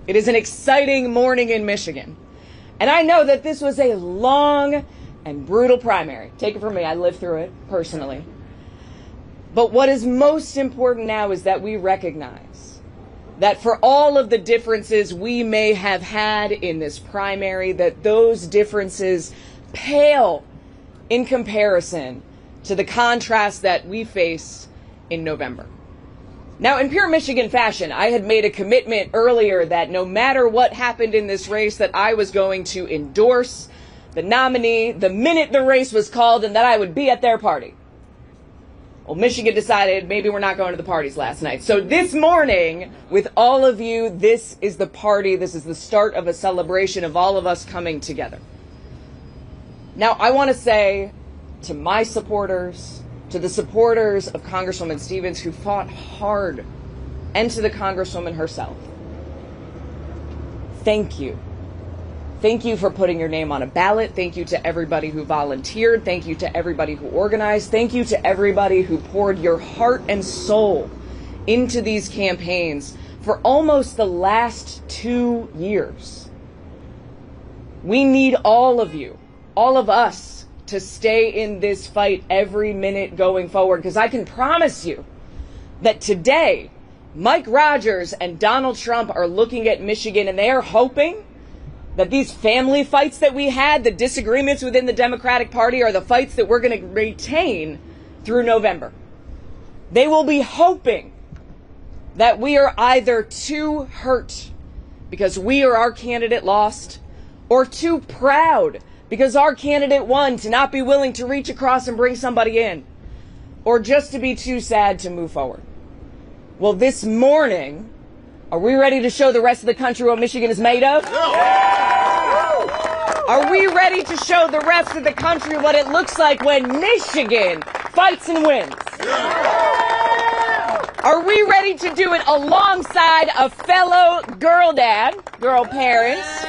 It is an exciting morning in Michigan. And I know that this was a long and brutal primary. Take it from me, I lived through it personally. But what is most important now is that we recognize that for all of the differences we may have had in this primary, that those differences pale in comparison to the contrast that we face in November. Now, in pure Michigan fashion, I had made a commitment earlier that no matter what happened in this race, that I was going to endorse the nominee the minute the race was called and that I would be at their party. Well, Michigan decided maybe we're not going to the parties last night. So this morning, with all of you, this is the party. This is the start of a celebration of all of us coming together. Now, I want to say to my supporters, to the supporters of Congresswoman Stevens who fought hard, and to the Congresswoman herself, thank you. Thank you for putting your name on a ballot. Thank you to everybody who volunteered. Thank you to everybody who organized. Thank you to everybody who poured your heart and soul into these campaigns for almost the last 2 years. We need all of you, all of us, to stay in this fight every minute going forward, because I can promise you that today, Mike Rogers and Donald Trump are looking at Michigan and they are hoping that these family fights that we had, the disagreements within the Democratic Party, are the fights that we're going to retain through November. They will be hoping that we are either too hurt because we or our candidate lost, or too proud because our candidate won to not be willing to reach across and bring somebody in, or just to be too sad to move forward. Well, this morning, are we ready to show the rest of the country what Michigan is made of? Are we ready to show the rest of the country what it looks like when Michigan fights and wins? Are we ready to do it alongside a fellow girl parents?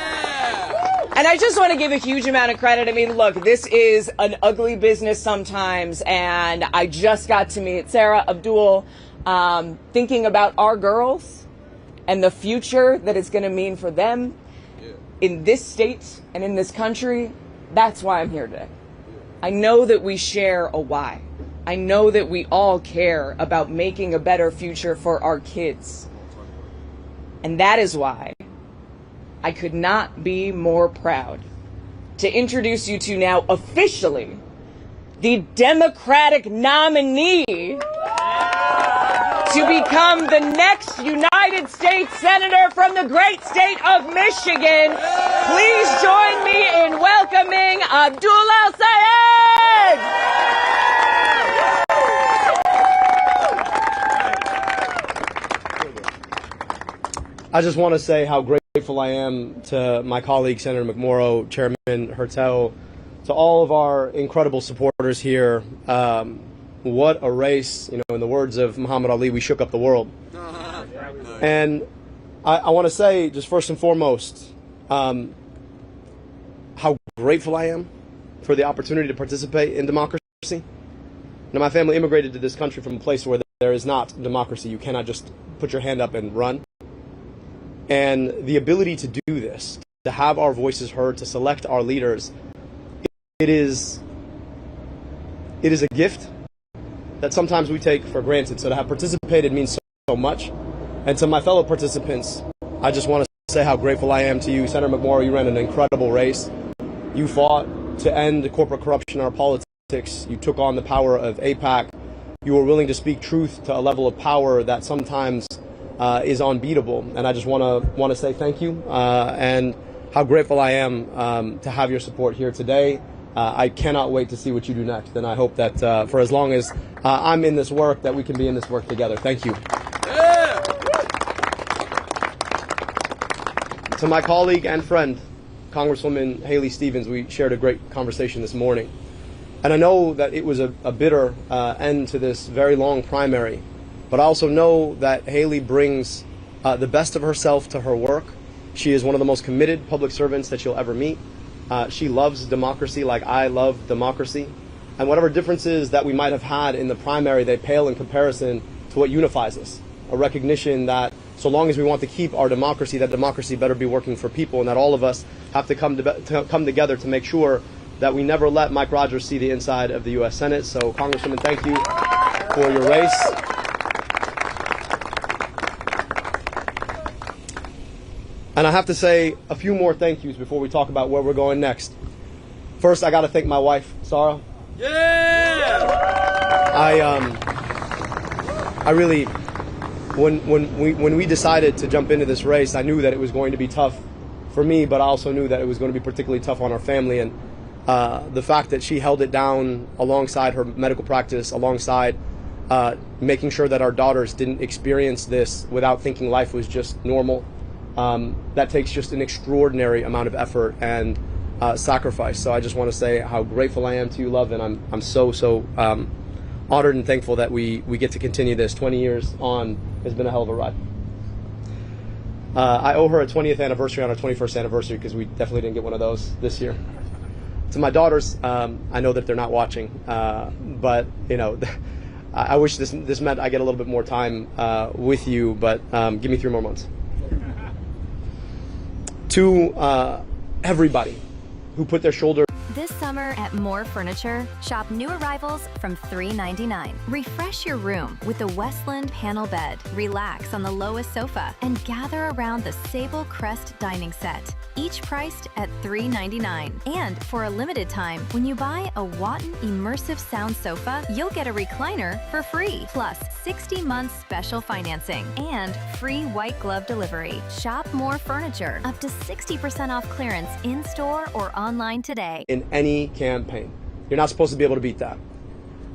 And I just want to give a huge amount of credit. I mean, look, this is an ugly business sometimes, and I just got to meet Sarah, Abdul, thinking about our girls and the future that it's going to mean for them in this state and in this country. That's why I'm here today. I know that we share a why. I know that we all care about making a better future for our kids. And that is why I could not be more proud to introduce you to now officially the Democratic nominee to become the next United States Senator from the great state of Michigan. Please join me in welcoming Abdul El-Sayed. I just want to say how grateful I am to my colleague, Senator McMorrow, Chairman Hertel, to all of our incredible supporters here. What a race. You know, in the words of Muhammad Ali, we shook up the world. And I want to say, just first and foremost, how grateful I am for the opportunity to participate in democracy. Now, my family immigrated to this country from a place where there is not democracy. You cannot just put your hand up and run. And the ability to do this, to have our voices heard, to select our leaders, it is a gift that sometimes we take for granted. So to have participated means so much. And to my fellow participants, I just want to say how grateful I am to you. Senator McMorrow, you ran an incredible race. You fought to end corporate corruption in our politics. You took on the power of AIPAC. You were willing to speak truth to a level of power that sometimes is unbeatable. And I just want to say thank you and how grateful I am to have your support here today. I cannot wait to see what you do next, and I hope that for as long as I'm in this work, that we can be in this work together. Thank you. Yeah. To my colleague and friend, Congresswoman Haley Stevens, we shared a great conversation this morning. And I know that it was a bitter end to this very long primary, but I also know that Haley brings the best of herself to her work. She is one of the most committed public servants that you'll ever meet. She loves democracy like I love democracy. And whatever differences that we might have had in the primary, they pale in comparison to what unifies us. A recognition that so long as we want to keep our democracy, that democracy better be working for people, and that all of us have to come together to make sure that we never let Mike Rogers see the inside of the U.S. Senate. So, Congresswoman, thank you for your race. And I have to say a few more thank yous before we talk about where we're going next. First, I got to thank my wife, Sarah. Yeah! I really, when we decided to jump into this race, I knew that it was going to be tough for me, but I also knew that it was going to be particularly tough on our family. And the fact that she held it down alongside her medical practice, alongside making sure that our daughters didn't experience this without thinking life was just normal, that takes just an extraordinary amount of effort and sacrifice. So I just want to say how grateful I am to you, love, and I'm so honored and thankful that we get to continue this. 20 years on has been a hell of a ride. I owe her a 20th anniversary on our 21st anniversary, because we definitely didn't get one of those this year. To my daughters, I know that they're not watching, but you know, I wish this meant I get a little bit more time with you, but give me 3 more months. To everybody who put their shoulder. This summer at More Furniture, shop new arrivals from $3.99. Refresh your room with the Westland panel bed. Relax on the lowest sofa and gather around the Sable Crest dining set. Each priced at $3.99. And for a limited time, when you buy a Watton immersive sound sofa, you'll get a recliner for free. Plus 60 months special financing and free white glove delivery. Shop More Furniture, up to 60% off clearance in-store or online today. In any campaign, you're not supposed to be able to beat that.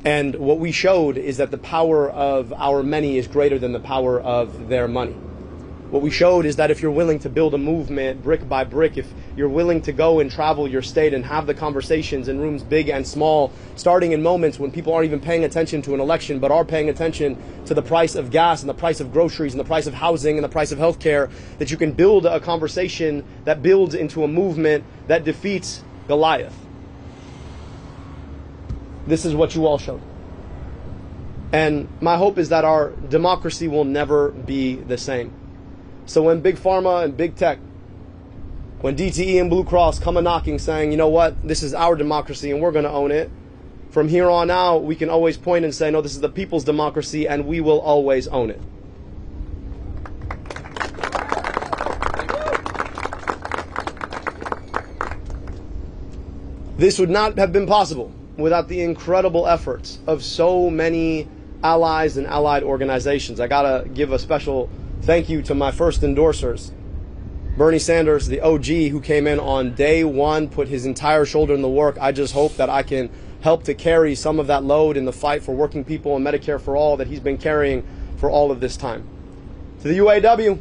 And what we showed is that the power of our many is greater than the power of their money. What we showed is that if you're willing to build a movement brick by brick, if you're willing to go and travel your state and have the conversations in rooms big and small, starting in moments when people aren't even paying attention to an election, but are paying attention to the price of gas and the price of groceries and the price of housing and the price of healthcare, that you can build a conversation that builds into a movement that defeats Goliath. This is what you all showed. And my hope is that our democracy will never be the same. So when Big Pharma and Big Tech, when DTE and Blue Cross come a knocking saying, you know what, this is our democracy and we're going to own it, from here on out, we can always point and say, no, this is the people's democracy and we will always own it. This would not have been possible without the incredible efforts of so many allies and allied organizations. I gotta give a special thank you to my first endorsers. Bernie Sanders, the OG, who came in on day one, put his entire shoulder in the work. I just hope that I can help to carry some of that load in the fight for working people and Medicare for all that he's been carrying for all of this time. To the UAW,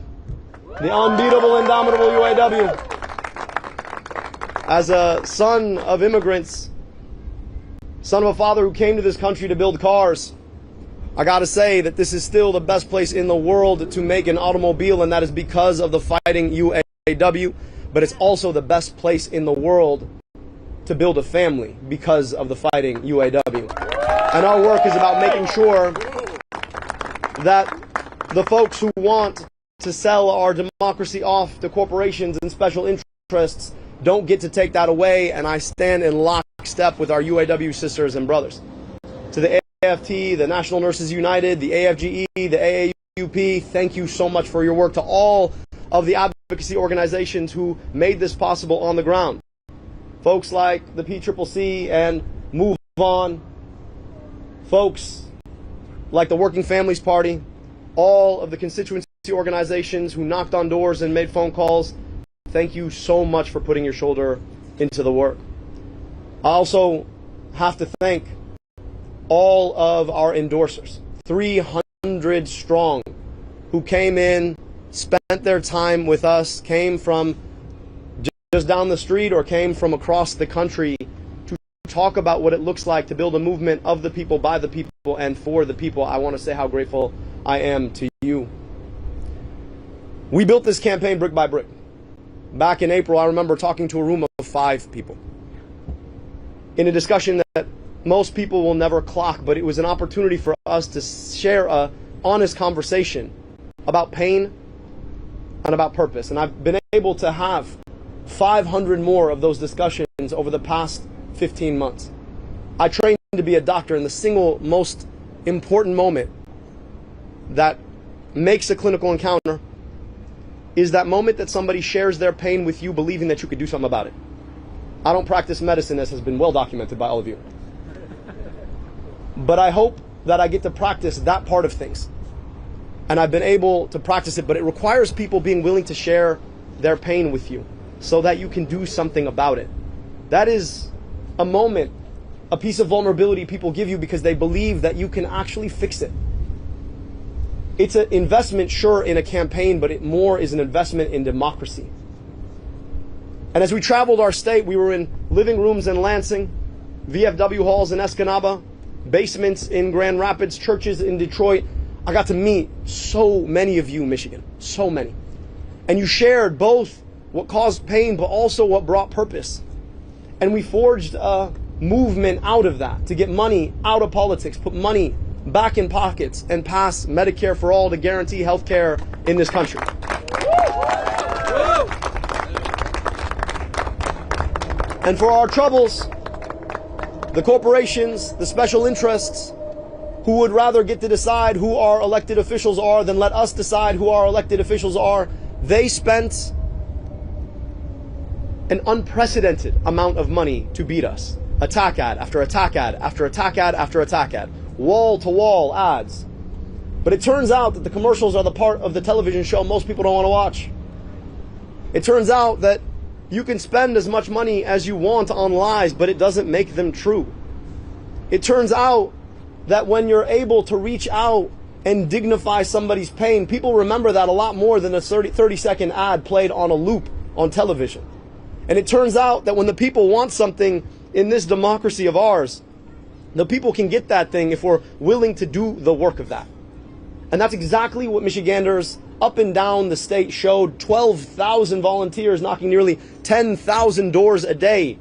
the unbeatable, indomitable UAW. As a son of immigrants, son of a father who came to this country to build cars, I gotta say that this is still the best place in the world to make an automobile, and that is because of the fighting UAW, but it's also the best place in the world to build a family because of the fighting UAW. And our work is about making sure that the folks who want to sell our democracy off to corporations and special interests don't get to take that away, and I stand in lockstep with our UAW sisters and brothers. To the AFT, the National Nurses United, the AFGE, the AAUP, thank you so much for your work. To all of the advocacy organizations who made this possible on the ground. Folks like the PCCC and Move On, folks like the Working Families Party, all of the constituency organizations who knocked on doors and made phone calls, thank you so much for putting your shoulder into the work. I also have to thank all of our endorsers, 300 strong, who came in, spent their time with us, came from just down the street or came from across the country to talk about what it looks like to build a movement of the people, by the people, and for the people. I want to say how grateful I am to you. We built this campaign brick by brick. Back in April, I remember talking to a room of 5 people in a discussion that most people will never clock, but it was an opportunity for us to share an honest conversation about pain, and about purpose. And I've been able to have 500 more of those discussions over the past 15 months. I trained to be a doctor, and the single most important moment that makes a clinical encounter is that moment that somebody shares their pain with you, believing that you could do something about it. I don't practice medicine, as has been well documented by all of you. But I hope that I get to practice that part of things. And I've been able to practice it, but it requires people being willing to share their pain with you so that you can do something about it. That is a moment, a piece of vulnerability people give you because they believe that you can actually fix it. It's an investment, sure, in a campaign, but it more is an investment in democracy. And as we traveled our state, we were in living rooms in Lansing, VFW halls in Escanaba, basements in Grand Rapids, churches in Detroit. I got to meet so many of you, Michigan, so many. And you shared both what caused pain, but also what brought purpose. And we forged a movement out of that to get money out of politics, put money back in pockets, and pass Medicare for all to guarantee health care in this country. And for our troubles, the corporations, the special interests, who would rather get to decide who our elected officials are than let us decide who our elected officials are, they spent an unprecedented amount of money to beat us. Attack ad after attack ad after attack ad after attack ad. Wall-to-wall ads. But it turns out that the commercials are the part of the television show most people don't want to watch. It turns out that you can spend as much money as you want on lies, but it doesn't make them true. It turns out that when you're able to reach out and dignify somebody's pain, people remember that a lot more than a 30-second ad played on a loop on television. And it turns out that when the people want something in this democracy of ours, the people can get that thing if we're willing to do the work of that. And that's exactly what Michiganders up and down the state showed. 12,000 volunteers knocking nearly 10,000 doors a day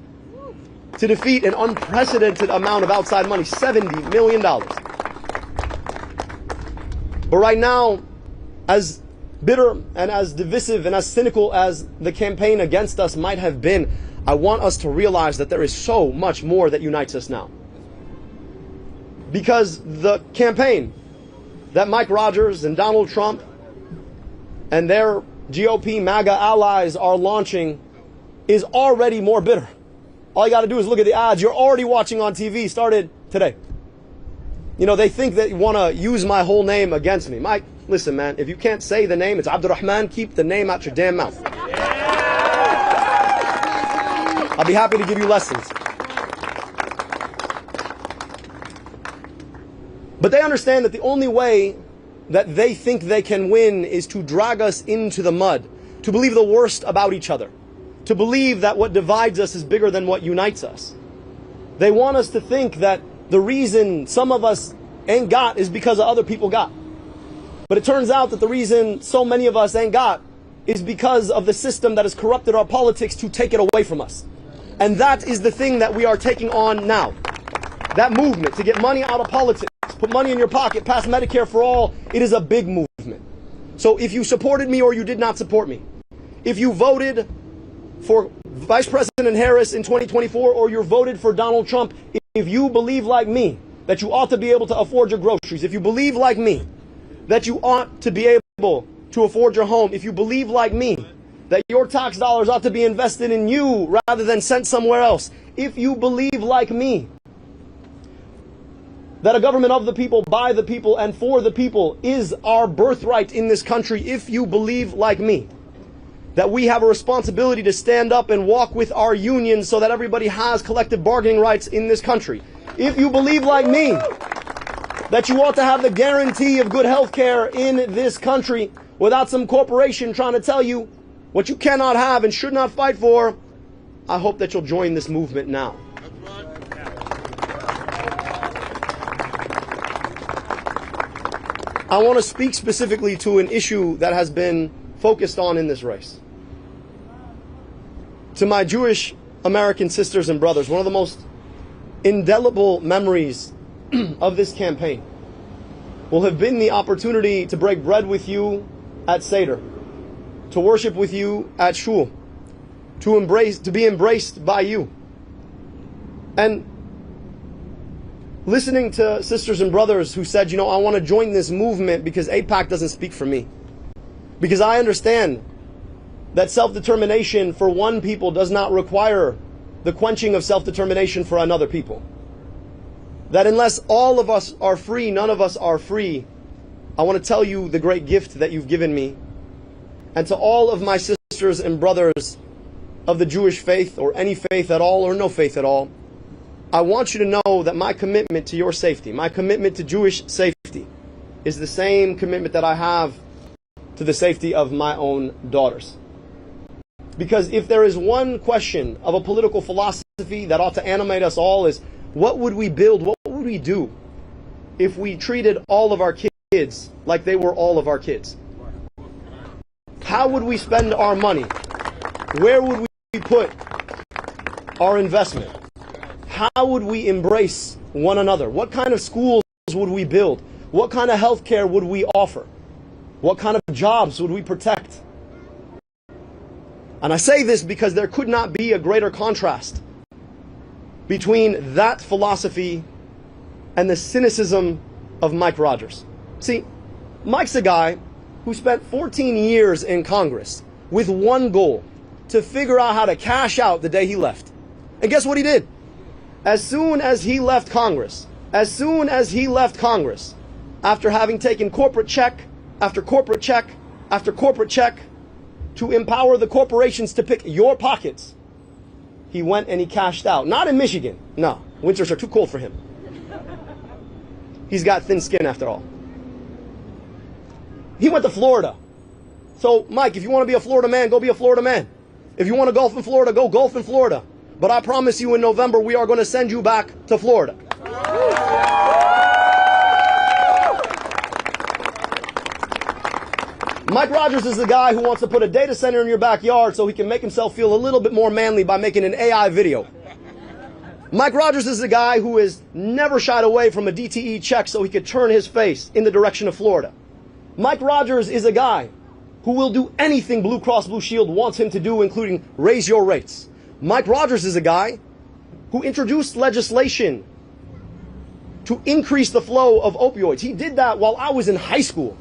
to defeat an unprecedented amount of outside money, $70 million. But right now, as bitter and as divisive and as cynical as the campaign against us might have been, I want us to realize that there is so much more that unites us now. Because the campaign that Mike Rogers and Donald Trump and their GOP MAGA allies are launching is already more bitter. All you got to do is look at the ads you're already watching on TV, started today. You know, they think that you want to use my whole name against me. Mike, listen, man, if you can't say the name, it's Abdurrahman, keep the name out your damn mouth. I'll be happy to give you lessons. But they understand that the only way that they think they can win is to drag us into the mud, to believe the worst about each other, to believe that what divides us is bigger than what unites us. They want us to think that the reason some of us ain't got is because of other people got. But it turns out that the reason so many of us ain't got is because of the system that has corrupted our politics to take it away from us. And that is the thing that we are taking on now. That movement to get money out of politics, put money in your pocket, pass Medicare for all, it is a big movement. So if you supported me or you did not support me, if you voted for Vice President Harris in 2024 or you voted for Donald Trump, if you believe like me that you ought to be able to afford your groceries, if you believe like me that you ought to be able to afford your home, if you believe like me that your tax dollars ought to be invested in you rather than sent somewhere else, if you believe like me that a government of the people, by the people, and for the people is our birthright in this country, if you believe like me that we have a responsibility to stand up and walk with our unions so that everybody has collective bargaining rights in this country, if you believe like me that you ought to have the guarantee of good health care in this country without some corporation trying to tell you what you cannot have and should not fight for, I hope that you'll join this movement now. I want to speak specifically to an issue that has been focused on in this race. To my Jewish American sisters and brothers, one of the most indelible memories of this campaign will have been the opportunity to break bread with you at Seder to worship with you at shul, to be embraced by you. And listening to sisters and brothers who said, I want to join this movement because AIPAC doesn't speak for me. Because I understand that self-determination for one people does not require the quenching of self-determination for another people. That unless all of us are free, none of us are free. I want to tell you the great gift that you've given me. And to all of my sisters and brothers of the Jewish faith, or any faith at all, or no faith at all, I want you to know that my commitment to your safety, my commitment to Jewish safety, is the same commitment that I have to the safety of my own daughters. Because if there is one question of a political philosophy that ought to animate us all, is what would we build, what would we do if we treated all of our kids like they were all of our kids? How would we spend our money? Where would we put our investment? How would we embrace one another? What kind of schools would we build? What kind of health care would we offer? What kind of jobs would we protect? And I say this because there could not be a greater contrast between that philosophy and the cynicism of Mike Rogers. See, Mike's a guy who spent 14 years in Congress with one goal: to figure out how to cash out the day he left. And guess what he did? As soon as he left Congress, after having taken corporate check after corporate check after corporate check to empower the corporations to pick your pockets, he went and he cashed out. Not in Michigan. No, winters are too cold for him. He's got thin skin after all. He went to Florida. So, Mike, if you want to be a Florida man, go be a Florida man. If you want to golf in Florida, go golf in Florida. But I promise you in November, we are going to send you back to Florida. Mike Rogers is the guy who wants to put a data center in your backyard so he can make himself feel a little bit more manly by making an AI video. Mike Rogers is the guy who has never shied away from a DTE check so he could turn his face in the direction of Florida. Mike Rogers is a guy who will do anything Blue Cross Blue Shield wants him to do, including raise your rates. Mike Rogers is a guy who introduced legislation to increase the flow of opioids. He did that while I was in high school.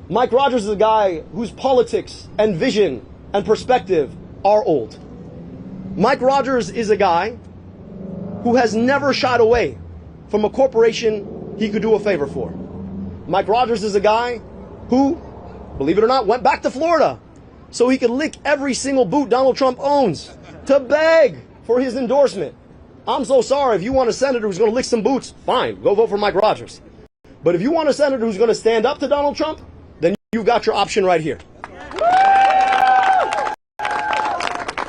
Mike Rogers is a guy whose politics and vision and perspective are old. Mike Rogers is a guy who has never shied away from a corporation he could do a favor for. Mike Rogers is a guy who, believe it or not, went back to Florida so he could lick every single boot Donald Trump owns to beg for his endorsement. I'm so sorry. If you want a senator who's going to lick some boots, fine, go vote for Mike Rogers. But if you want a senator who's going to stand up to Donald Trump, then you've got your option right here.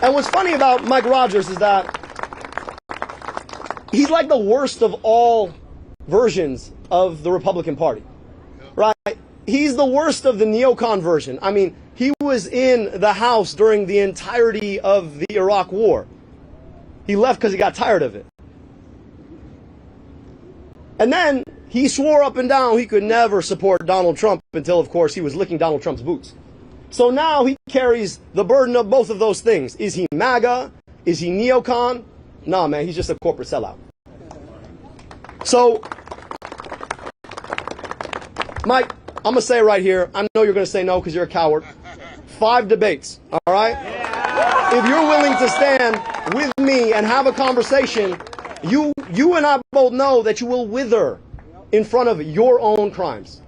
And what's funny about Mike Rogers is that he's like the worst of all versions of the Republican Party, right? He's the worst of the neocon version. I mean, he was in the House during the entirety of the Iraq War. He left because he got tired of it. And then he swore up and down he could never support Donald Trump until, of course, he was licking Donald Trump's boots. So now he carries the burden of both of those things. Is he MAGA? Is he neocon? Nah, man, he's just a corporate sellout. So, Mike, I'm going to say right here, I know you're going to say no because you're a coward. 5 debates, all right? If you're willing to stand with me and have a conversation, you and I both know that you will wither in front of your own crimes.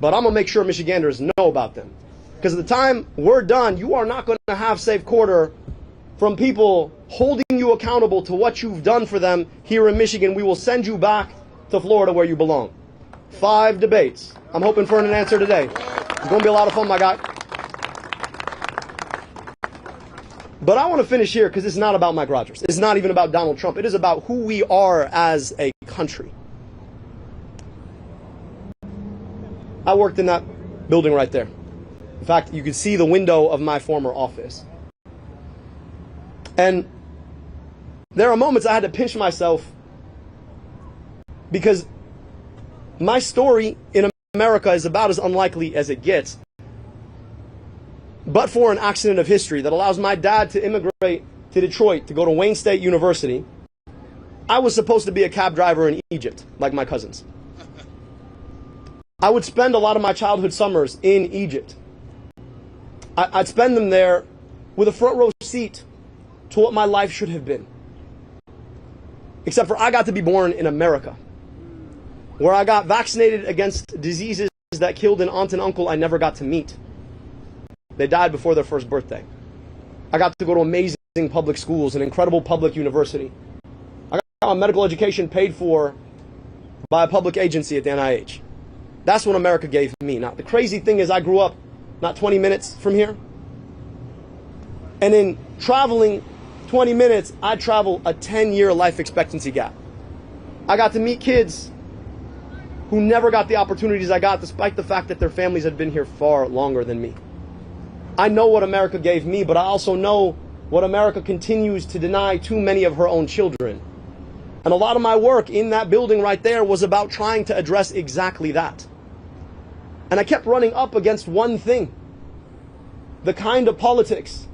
But I'm going to make sure Michiganders know about them. Because at the time we're done, you are not going to have safe quarter from people holding you accountable to what you've done for them here in Michigan. We will send you back to Florida where you belong. 5 debates. I'm hoping for an answer today. It's going to be a lot of fun, my guy. But I want to finish here because it's not about Mike Rogers. It's not even about Donald Trump. It is about who we are as a country. I worked in that building right there. In fact, you could see the window of my former office. And there are moments I had to pinch myself because my story in America is about as unlikely as it gets. but for an accident of history that allows my dad to immigrate to Detroit to go to Wayne State University, I was supposed to be a cab driver in Egypt, like my cousins. I would spend a lot of my childhood summers in Egypt. I'd spend them there with a front row seat to what my life should have been. Except for I got to be born in America, where I got vaccinated against diseases that killed an aunt and uncle I never got to meet. They died before their first birthday. I got to go to amazing public schools, an incredible public university. I got my medical education paid for by a public agency at the NIH. That's what America gave me. Now, the crazy thing is I grew up not 20 minutes from here. And in traveling 20 minutes, I travel a 10-year life expectancy gap. I got to meet kids who never got the opportunities I got, despite the fact that their families had been here far longer than me. I know what America gave me, but I also know what America continues to deny too many of her own children. And a lot of my work in that building right there was about trying to address exactly that. And I kept running up against one thing: the kind of politics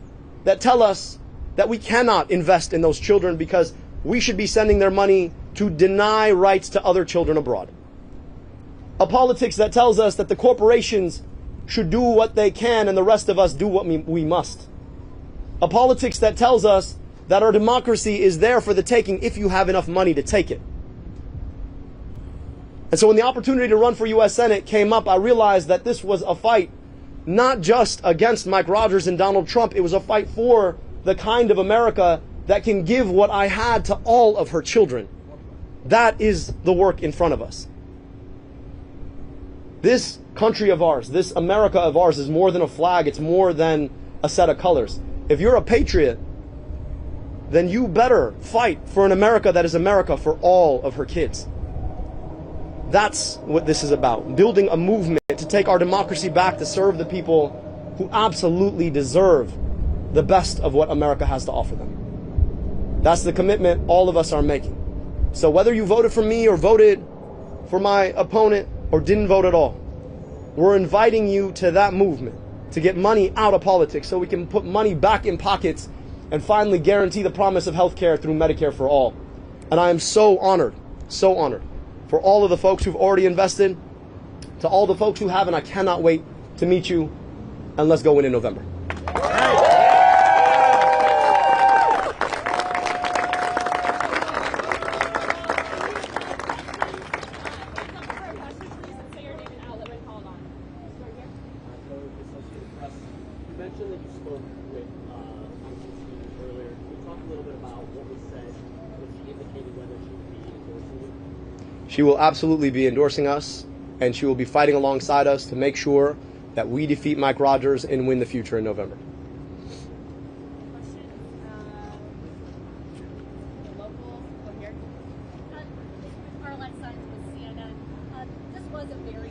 that tell us that we cannot invest in those children because we should be sending their money to deny rights to other children abroad. A politics that tells us that the corporations should do what they can and the rest of us do what we must. A politics that tells us that our democracy is there for the taking if you have enough money to take it. And so when the opportunity to run for U.S. Senate came up, I realized that this was a fight not just against Mike Rogers and Donald Trump. It was a fight for the kind of America that can give what I had to all of her children. That is the work in front of us. This country of ours, this America of ours, is more than a flag. It's more than a set of colors. If you're a patriot, then you better fight for an America that is America for all of her kids. That's what this is about. Building a movement to take our democracy back, to serve the people who absolutely deserve the best of what America has to offer them. That's the commitment all of us are making. So whether you voted for me or voted for my opponent or didn't vote at all, we're inviting you to that movement to get money out of politics so we can put money back in pockets and finally guarantee the promise of health care through Medicare for all. And I am so honored for all of the folks who've already invested, to all the folks who haven't. I cannot wait to meet you, and let's go win in November. She will absolutely be endorsing us, and she will be fighting alongside us to make sure that we defeat Mike Rogers and win the future in November. This was a very